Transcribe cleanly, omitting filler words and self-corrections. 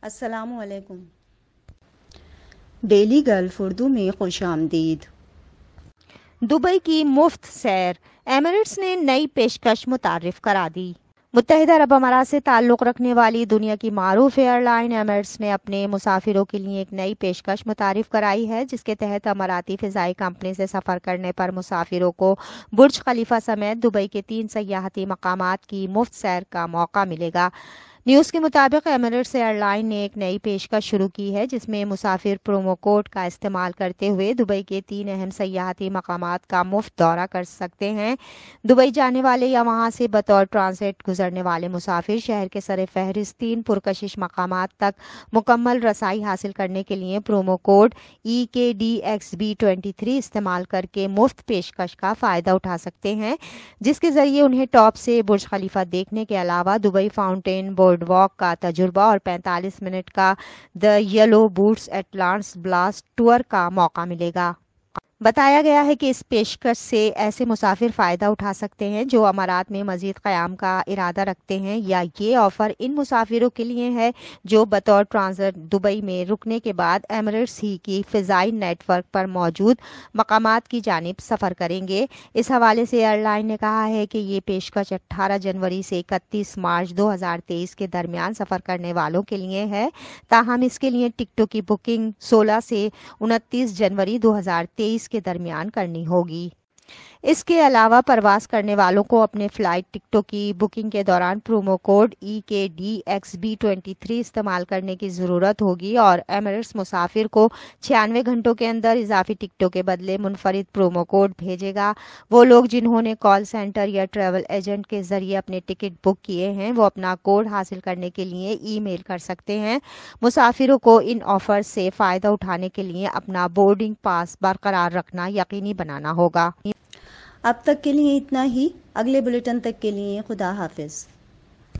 السلام علیکم۔ Daily golf Urdu میں خوش آمدید۔ دبئی کی مفت سیر، ایمریٹس نے نئی پیشکش متعارف کرا دی۔ متحدہ عرب امارات سے تعلق رکھنے والی دنیا کی معروف ایئر لائن ایمریٹس نے اپنے مسافروں کے لیے ایک نئی پیشکش متعارف کرائی ہے، جس کے تحت اماراتی فضائی کمپنی سے سفر کرنے پر مسافروں کو برج خلیفہ سمیت دبئی کے 3 سیاحتی مقامات کی مفت سیر کا موقع ملے گا۔ نیوز کے مطابق ایمریٹس ایئر لائن نے ایک نئی پیشکش شروع کی ہے، جس میں مسافر پرومو کوڈ کا استعمال کرتے ہوئے دبئی کے 3 اہم سیاحتی مقامات کا مفت دورہ کر سکتے ہیں۔ دبئی جانے والے یا وہاں سے بطور ٹرانزٹ گزرنے والے مسافر شہر کے سر فہرست 3 پرکشش مقامات تک مکمل رسائی حاصل کرنے کے لیے پرومو کوڈ EKDXB23 استعمال کر کے مفت پیشکش کا فائدہ اٹھا سکتے ہیں، جس کے ذریعے انہیں ٹاپ سے برج خلیفہ دیکھنے کے علاوہ دبئی فاؤنٹین بورڈ واک کا تجربہ اور 45 منٹ کا the yellow boats Atlantis blast tour کا موقع ملے گا۔ بتایا گیا ہے کہ اس پیشکش سے ایسے مسافر فائدہ اٹھا سکتے ہیں جو امارات میں مزید قیام کا ارادہ رکھتے ہیں، یا یہ آفر ان مسافروں کے لیے ہے جو بطور ٹرانزٹ دبئی میں رکنے کے بعد ایمریٹس ہی کی فضائی نیٹ ورک پر موجود مقامات کی جانب سفر کریں گے۔ اس حوالے سے ایئر لائن نے کہا ہے کہ یہ پیشکش 18 جنوری سے 31 مارچ 2023 کے درمیان سفر کرنے والوں کے لیے ہے، تاہم اس کے لیے ٹکٹوں کی بکنگ 16 سے 29 جنوری 2023 کے درمیان کرنی ہوگی۔ اس کے علاوہ پرواز کرنے والوں کو اپنے فلائٹ ٹکٹوں کی بکنگ کے دوران پرومو کوڈ EKDXB23 استعمال کرنے کی ضرورت ہوگی، اور ایمریٹس مسافر کو 96 گھنٹوں کے اندر اضافی ٹکٹوں کے بدلے منفرد پرومو کوڈ بھیجے گا۔ وہ لوگ جنہوں نے کال سینٹر یا ٹریول ایجنٹ کے ذریعے اپنے ٹکٹ بک کیے ہیں، وہ اپنا کوڈ حاصل کرنے کے لیے ای میل کر سکتے ہیں۔ مسافروں کو ان آفر سے فائدہ اٹھانے کے لیے اپنا بورڈنگ پاس برقرار رکھنا یقینی بنانا ہوگا۔ اب تک کے لیے اتنا ہی۔ اگلے بلیٹن تک کے لیے خدا حافظ۔